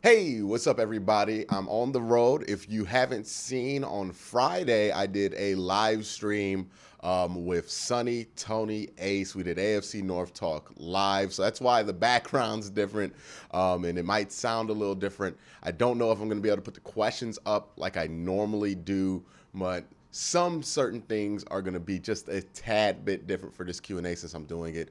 Hey, what's up, everybody? I'm on the road. If you haven't seen, on Friday, I did a live stream with Sonny, Tony, Ace. We did AFC North Talk live. So that's why the background's different and it might sound a little different. I don't know if I'm going to be able to put the questions up like I normally do, but some certain things are going to be just a tad bit different for this Q&A since I'm doing it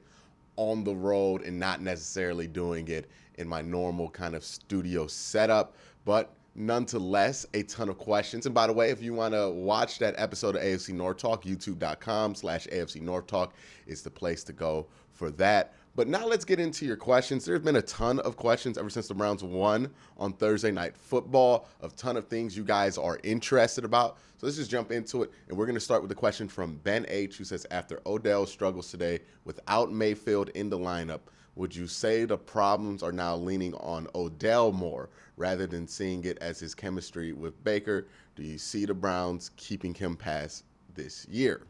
on the road and not necessarily doing it in my normal kind of studio setup, but nonetheless, a ton of questions. And by the way, if you want to watch that episode of AFC North Talk, youtube.com/AFC North Talk is the place to go for that. But now let's get into your questions. There's been a ton of questions ever since the Browns won on Thursday Night Football, a ton of things you guys are interested about. So let's just jump into it. And we're going to start with a question from Ben H., who says, after Odells struggles today without Mayfield in the lineup, would you say the problems are now leaning on Odell more rather than seeing it as his chemistry with Baker? Do you see the Browns keeping him past this year?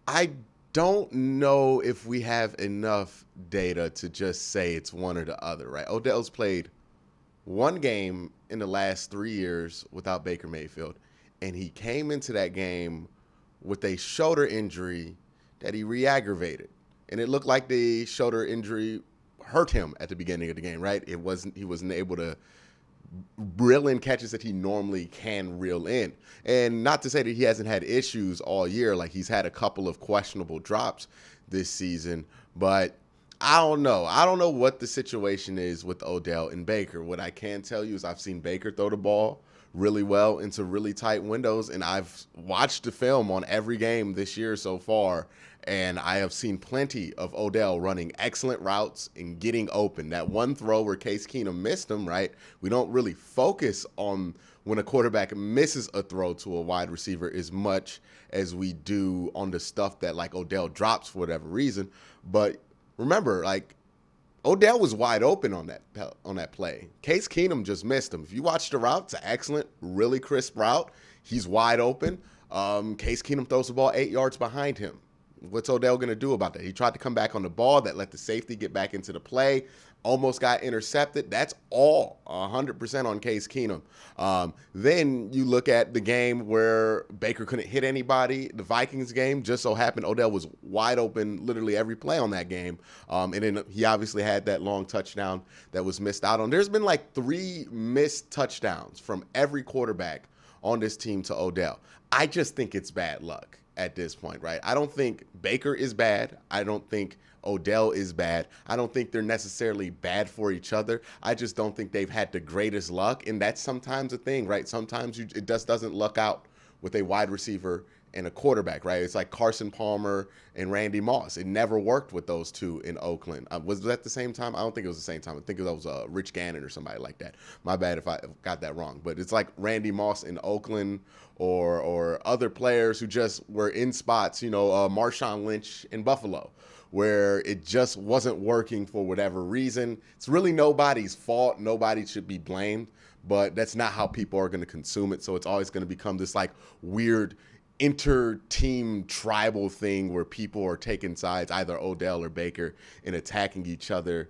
I don't know if we have enough data to just say it's one or the other, right? Odell's played one game in the last 3 years without Baker Mayfield, and he came into that game with a shoulder injury that he re-aggravated. And it looked like the shoulder injury hurt him at the beginning of the game, right? He wasn't able to reel in catches that he normally can reel in. And not to say that he hasn't had issues all year, like he's had a couple of questionable drops this season, but I don't know. I don't know what the situation is with Odell and Baker. What I can tell you is I've seen Baker throw the ball really well into really tight windows, and I've watched the film on every game this year so far, and I have seen plenty of Odell running excellent routes and getting open. That one throw where Case Keenum missed him, right? We don't really focus on when a quarterback misses a throw to a wide receiver as much as we do on the stuff that like Odell drops for whatever reason. But remember, like, Odell was wide open on that play. Case Keenum just missed him. If you watch the route, it's an excellent, really crisp route. He's wide open. Case Keenum throws the ball 8 yards behind him. What's Odell going to do about that? He tried to come back on the ball. That let the safety get back into the play. Almost got intercepted. That's all 100% on Case Keenum. Then you look at the game where Baker couldn't hit anybody. The Vikings game, just so happened Odell was wide open literally every play on that game. And then he obviously had that long touchdown that was missed out on. There's been like 3 missed touchdowns from every quarterback on this team to Odell. I just think it's bad luck at this point, right? I don't think Baker is bad. I don't think Odell is bad. I don't think they're necessarily bad for each other. I just don't think they've had the greatest luck, and that's sometimes a thing, right? Sometimes it just doesn't luck out with a wide receiver and a quarterback, right? It's like Carson Palmer and Randy Moss. It never worked with those two in Oakland. Was that the same time? I don't think it was the same time. I think it was Rich Gannon or somebody like that. My bad if I got that wrong. But it's like Randy Moss in Oakland or other players who just were in spots, Marshawn Lynch in Buffalo, where it just wasn't working for whatever reason. It's really nobody's fault. Nobody should be blamed, but that's not how people are going to consume it. So it's always going to become this like weird inter-team tribal thing where people are taking sides, either Odell or Baker, and attacking each other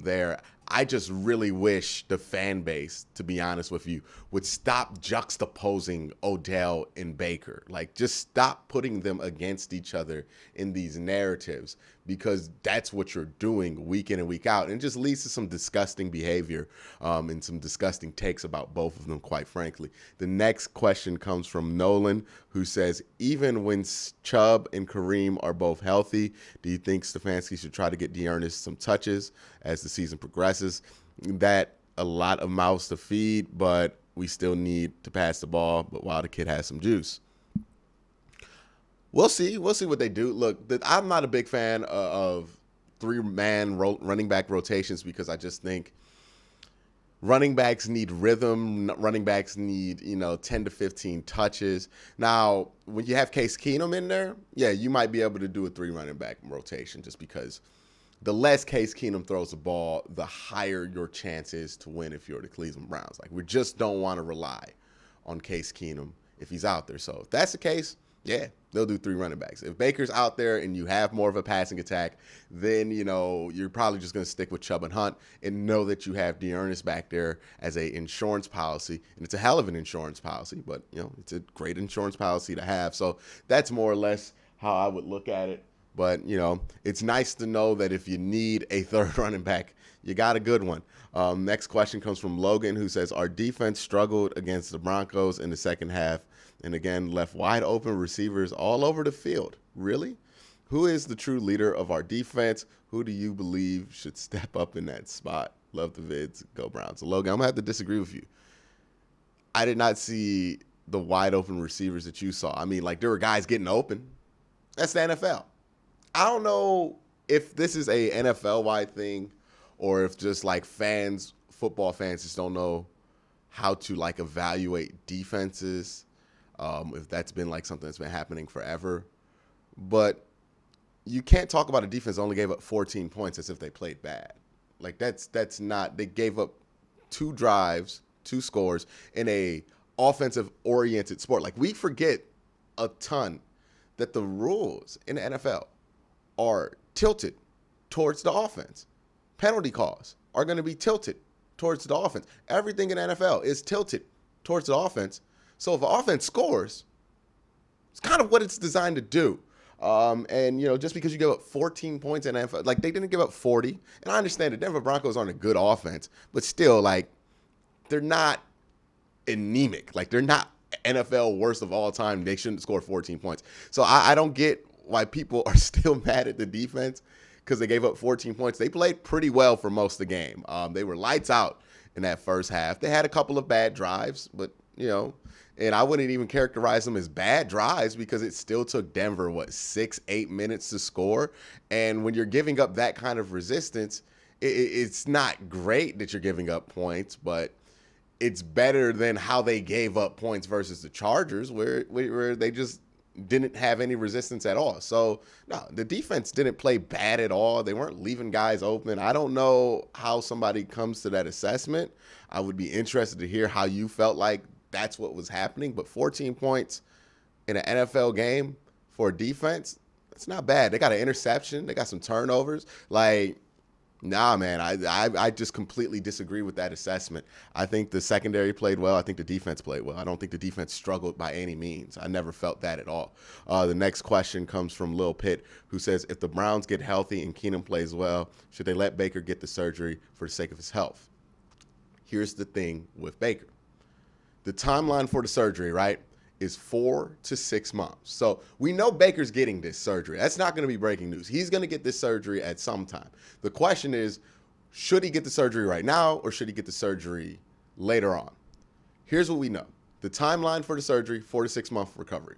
there. I just really wish the fan base, to be honest with you, would stop juxtaposing Odell and Baker. Like, just stop putting them against each other in these narratives, because that's what you're doing week in and week out. And it just leads to some disgusting behavior and some disgusting takes about both of them, quite frankly. The next question comes from Nolan, who says, even when Chubb and Kareem are both healthy, do you think Stefanski should try to get ERNEST some touches as the season progresses? That a lot of mouths to feed, but we still need to pass the ball, but while the kid has some juice. We'll see. We'll see what they do. Look, I'm not a big fan of 3-man running back rotations, because I just think running backs need rhythm. Running backs need, 10 to 15 touches. Now, when you have Case Keenum in there, yeah, you might be able to do a 3 running back rotation, just because the less Case Keenum throws the ball, the higher your chance is to win if you're the Cleveland Browns. Like, we just don't want to rely on Case Keenum if he's out there. So if that's the case, Yeah, they'll do 3 running backs. If Baker's out there and you have more of a passing attack, then, you're probably just going to stick with Chubb and Hunt and know that you have ERNEST back there as a insurance policy. And it's a hell of an insurance policy, but, it's a great insurance policy to have. So that's more or less how I would look at it. But, it's nice to know that if you need a third running back, you got a good one. Next question comes from Logan, who says, our defense struggled against the Broncos in the second half and again left wide open receivers all over the field. Really? Who is the true leader of our defense? Who do you believe should step up in that spot? Love the vids. Go Browns. So Logan, I'm going to have to disagree with you. I did not see the wide open receivers that you saw. I mean, there were guys getting open. That's the NFL. I don't know if this is a NFL-wide thing or if just football fans just don't know how to evaluate defenses. If that's been something that's been happening forever. But you can't talk about a defense that only gave up 14 points as if they played bad. That's not, they gave up 2 drives, 2 scores in a offensive-oriented sport. We forget a ton that the rules in the NFL are tilted towards the offense. Penalty calls are going to be tilted towards the offense. Everything in the NFL is tilted towards the offense. So if an offense scores, it's kind of what it's designed to do. And, just because you give up 14 points in NFL, they didn't give up 40. And I understand the Denver Broncos aren't a good offense, but still, they're not anemic. They're not NFL worst of all time. They shouldn't score 14 points. So I don't get why people are still mad at the defense because they gave up 14 points. They played pretty well for most of the game. They were lights out in that first half. They had a couple of bad drives, but, and I wouldn't even characterize them as bad drives because it still took Denver, 6-8 minutes to score. And when you're giving up that kind of resistance, it's not great that you're giving up points, but it's better than how they gave up points versus the Chargers where they just didn't have any resistance at all. So, no, the defense didn't play bad at all. They weren't leaving guys open. I don't know how somebody comes to that assessment. I would be interested to hear how you felt like that's what was happening. But 14 points in an NFL game for a defense, that's not bad. They got an interception. They got some turnovers. Nah, man, I just completely disagree with that assessment. I think the secondary played well. I think the defense played well. I don't think the defense struggled by any means. I never felt that at all. The next question comes from Lil Pitt, who says, if the Browns get healthy and Keenum plays well, should they let Baker get the surgery for the sake of his health? Here's the thing with Baker. The timeline for the surgery, right, is 4 to 6 months. So we know Baker's getting this surgery. That's not going to be breaking news. He's going to get this surgery at some time. The question is, should he get the surgery right now or should he get the surgery later on? Here's what we know. The timeline for the surgery, 4 to 6 month recovery.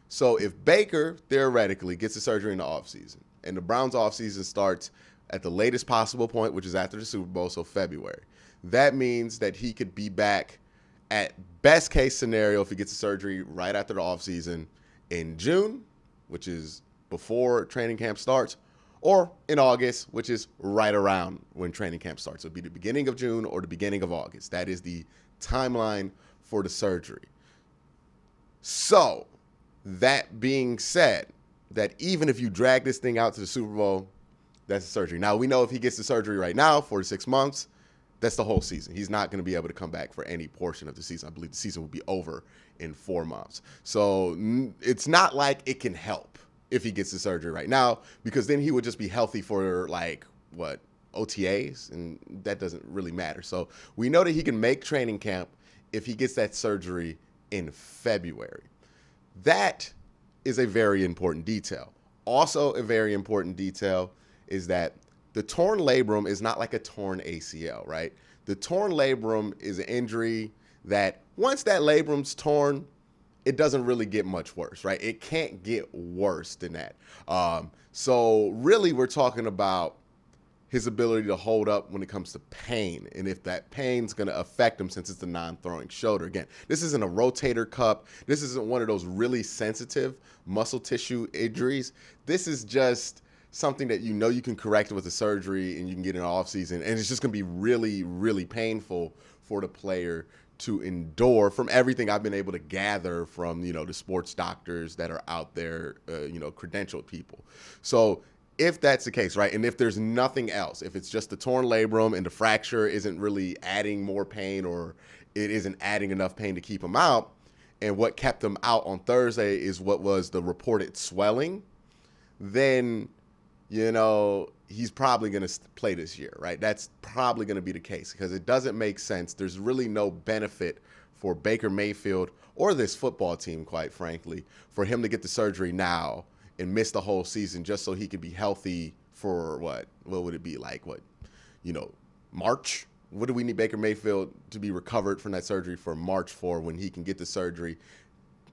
So if Baker theoretically gets the surgery in the offseason and the Browns offseason starts at the latest possible point, which is after the Super Bowl, so February, that means that he could be back at best case scenario, if he gets the surgery right after the offseason in June, which is before training camp starts, or in August, which is right around when training camp starts. It'll be the beginning of June or the beginning of August. That is the timeline for the surgery. So that being said, that even if you drag this thing out to the Super Bowl, that's the surgery. Now, we know if he gets the surgery right now, 4 to 6 months, that's the whole season. He's not going to be able to come back for any portion of the season. I believe the season will be over in 4 months. So it's not like it can help if he gets the surgery right now, because then he would just be healthy for OTAs, and that doesn't really matter. So we know that he can make training camp if he gets that surgery in February. That is a very important detail. Also, a very important detail is that the torn labrum is not like a torn ACL, right? The torn labrum is an injury that once that labrum's torn, it doesn't really get much worse, right? It can't get worse than that. So really we're talking about his ability to hold up when it comes to pain, and if that pain's going to affect him since it's a non-throwing shoulder. Again, this isn't a rotator cuff. This isn't one of those really sensitive muscle tissue injuries. This is just something that you can correct with a surgery and you can get in the offseason, and it's just going to be really, really painful for the player to endure from everything I've been able to gather from, the sports doctors that are out there, credentialed people. So if that's the case, right, and if there's nothing else, if it's just the torn labrum and the fracture isn't really adding more pain or it isn't adding enough pain to keep him out, and what kept him out on Thursday is what was the reported swelling, then, he's probably going to play this year, right? That's probably going to be the case because it doesn't make sense. There's really no benefit for Baker Mayfield or this football team, quite frankly, for him to get the surgery now and miss the whole season just so he could be healthy for what would it be like? March? What do we need Baker Mayfield to be recovered from that surgery for March for when he can get the surgery,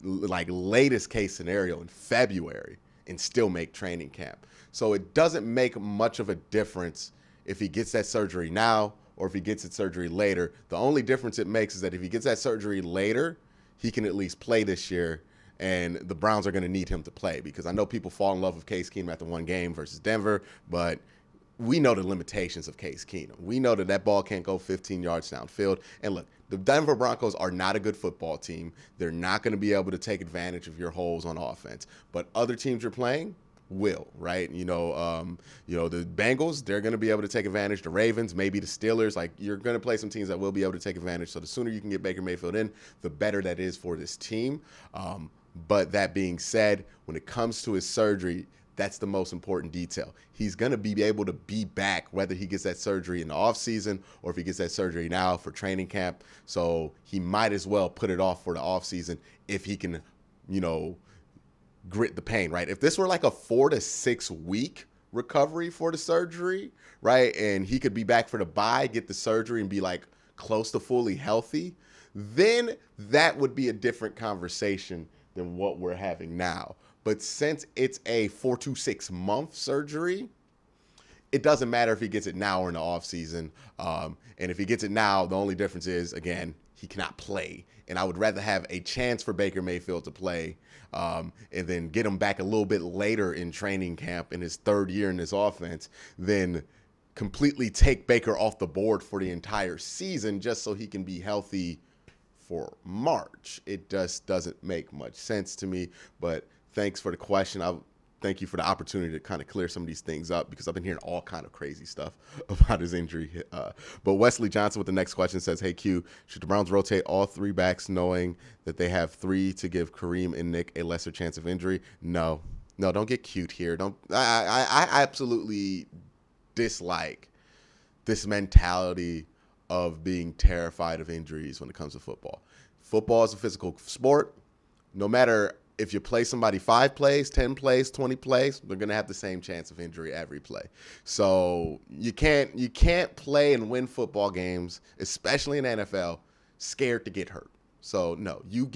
like latest case scenario in February and still make training camp? So it doesn't make much of a difference if he gets that surgery now or if he gets that surgery later. The only difference it makes is that if he gets that surgery later, he can at least play this year. And the Browns are going to need him to play because I know people fall in love with Case Keenum after one game versus Denver, but we know the limitations of Case Keenum. We know that ball can't go 15 yards downfield. And look, the Denver Broncos are not a good football team. They're not going to be able to take advantage of your holes on offense. But other teams you're playing will, right? The Bengals, they're going to be able to take advantage. The Ravens, maybe the Steelers. Like, you're going to play some teams that will be able to take advantage. So the sooner you can get Baker Mayfield in, the better that is for this team. But that being said, when it comes to his surgery, that's the most important detail. He's going to be able to be back whether he gets that surgery in the offseason or if he gets that surgery now for training camp. So he might as well put it off for the offseason if he can, grit the pain, right? If this were like a 4 to 6 week recovery for the surgery, right, and he could be back for the bye, get the surgery, and be like close to fully healthy, then that would be a different conversation than what we're having now. But since it's a 4 to 6 month surgery, it doesn't matter if he gets it now or in the offseason. And if he gets it now, the only difference is, again, he cannot play. And I would rather have a chance for Baker Mayfield to play and then get him back a little bit later in training camp in his third year in this offense than completely take Baker off the board for the entire season just so he can be healthy for March. It just doesn't make much sense to me. But thanks for the question. Thank you for the opportunity to kind of clear some of these things up because I've been hearing all kind of crazy stuff about his injury. But Wesley Johnson with the next question says, hey, Q, should the Browns rotate all 3 backs knowing that they have 3 to give Kareem and Nick a lesser chance of injury? No, don't get cute here. I absolutely dislike this mentality of being terrified of injuries when it comes to football. Football is a physical sport. No matter if you play somebody 5 plays, 10 plays, 20 plays, they're going to have the same chance of injury every play. So you can't play and win football games, especially in the NFL, scared to get hurt. So no, you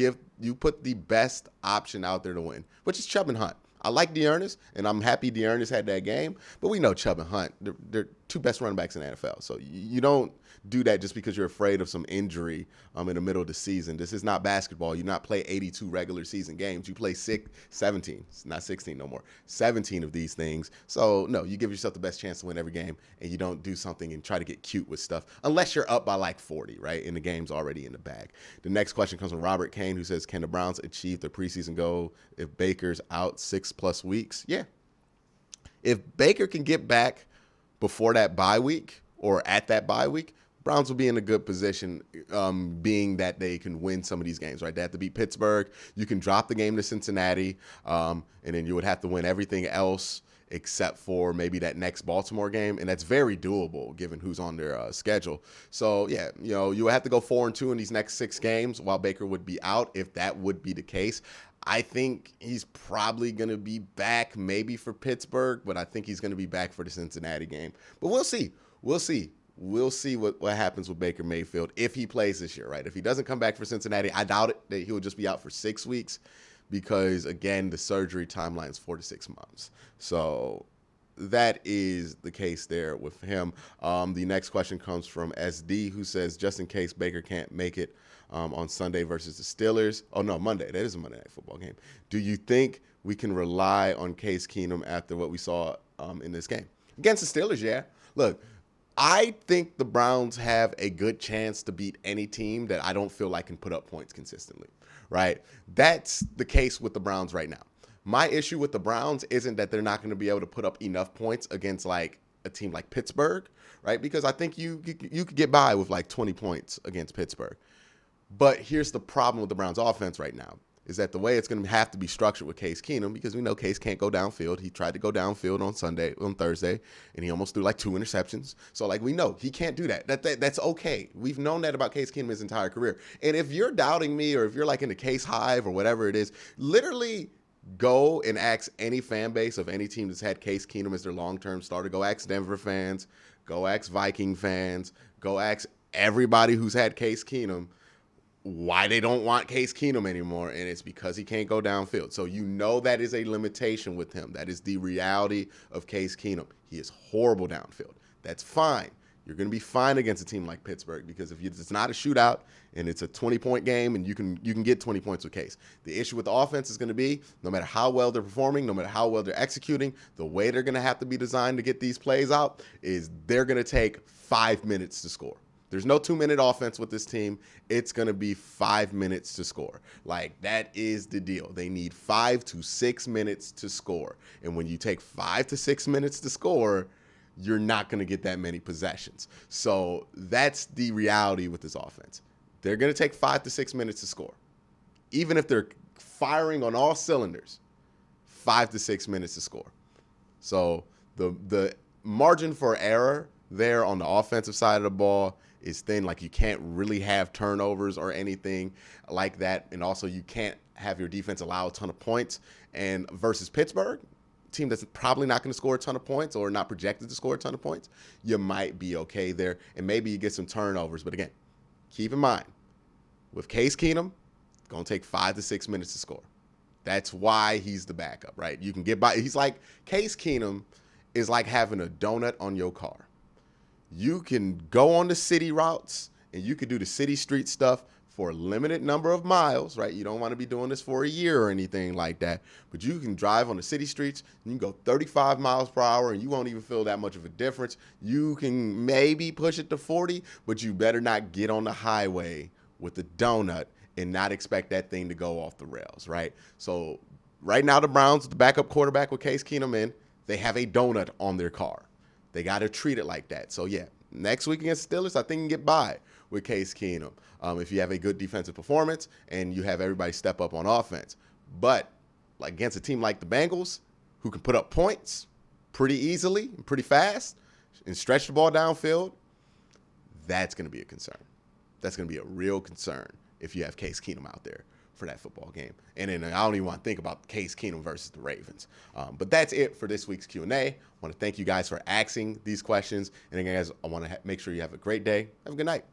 put the best option out there to win, which is Chubb and Hunt. I like ERNEST, and I'm happy ERNEST had that game, but we know Chubb and Hunt, they're 2 best running backs in the NFL. So you don't do that just because you're afraid of some injury in the middle of the season. This is not basketball. You not play 82 regular season games. You play 17. It's not 16 no more. 17 of these things. So no, you give yourself the best chance to win every game, and you don't do something and try to get cute with stuff unless you're up by like 40, right? And the game's already in the bag. The next question comes from Robert Kane, who says, can the Browns achieve their preseason goal if Baker's out 6+ weeks? Yeah. If Baker can get back before that bye week or at that bye week, Browns will be in a good position, being that they can win some of these games, right? They have to beat Pittsburgh. You can drop the game to Cincinnati, and then you would have to win everything else except for maybe that next Baltimore game, and that's very doable given who's on their schedule. So, yeah, you would have to go 4-2 in these next 6 games while Baker would be out, if that would be the case. I think he's probably going to be back maybe for Pittsburgh, but I think he's going to be back for the Cincinnati game. But we'll see. We'll see what happens with Baker Mayfield if he plays this year, right? If he doesn't come back for Cincinnati, I doubt it that he will just be out for 6 weeks because, again, the surgery timeline is 4 to 6 months. So that is the case there with him. The next question comes from SD, who says, just in case Baker can't make it on Sunday versus the Steelers. Oh, no, Monday. That is a Monday Night Football game. Do you think we can rely on Case Keenum after what we saw in this game? Against the Steelers, yeah. Look, I think the Browns have a good chance to beat any team that I don't feel like can put up points consistently, right? That's the case with the Browns right now. My issue with the Browns isn't that they're not going to be able to put up enough points against like a team like Pittsburgh, right? Because I think you could get by with like 20 points against Pittsburgh. But here's the problem with the Browns offense right now is that the way it's going to have to be structured with Case Keenum, because we know Case can't go downfield. He tried to go downfield on Thursday, and he almost threw like 2 interceptions. So like we know he can't do that. That's okay. We've known that about Case Keenum his entire career. And if you're doubting me, or if you're like in the Case hive or whatever it is, literally go and ask any fan base of any team that's had Case Keenum as their long-term starter. Go ask Denver fans. Go ask Viking fans. Go ask everybody who's had Case Keenum why they don't want Case Keenum anymore, and it's because he can't go downfield. So you know that is a limitation with him. That is the reality of Case Keenum. He is horrible downfield. That's fine. You're going to be fine against a team like Pittsburgh because if it's not a shootout and it's a 20-point game and you can get 20 points with Case. The issue with the offense is going to be no matter how well they're performing, no matter how well they're executing, the way they're going to have to be designed to get these plays out is they're going to take 5 minutes to score. There's no 2-minute offense with this team. It's going to be 5 minutes to score. Like, that is the deal. They need 5 to 6 minutes to score. And when you take 5 to 6 minutes to score, you're not going to get that many possessions. So that's the reality with this offense. They're going to take 5 to 6 minutes to score. Even if they're firing on all cylinders, 5 to 6 minutes to score. So the margin for error there on the offensive side of the ball is thin. Like, you can't really have turnovers or anything like that. And also you can't have your defense allow a ton of points. And versus Pittsburgh, team that's probably not going to score a ton of points or not projected to score a ton of points, you might be okay there. And maybe you get some turnovers. But again, keep in mind, with Case Keenum, it's going to take 5 to 6 minutes to score. That's why he's the backup, right? You can get by. He's like, Case Keenum is like having a donut on your car. You can go on the city routes and you can do the city street stuff for a limited number of miles, right? You don't want to be doing this for a year or anything like that. But you can drive on the city streets and you can go 35 miles per hour and you won't even feel that much of a difference. You can maybe push it to 40, but you better not get on the highway with a donut and not expect that thing to go off the rails, right? So right now the Browns, the backup quarterback with Case Keenum in, they have a donut on their car. They got to treat it like that. So, yeah, next week against Steelers, I think you can get by with Case Keenum if you have a good defensive performance and you have everybody step up on offense. But like against a team like the Bengals, who can put up points pretty easily and pretty fast and stretch the ball downfield, that's going to be a concern. That's going to be a real concern if you have Case Keenum out there for that football game. And then I don't even want to think about Case Keenum versus the Ravens. But that's it for this week's Q&A. I want to thank you guys for asking these questions. And again, guys, I want to make sure you have a great day. Have a good night.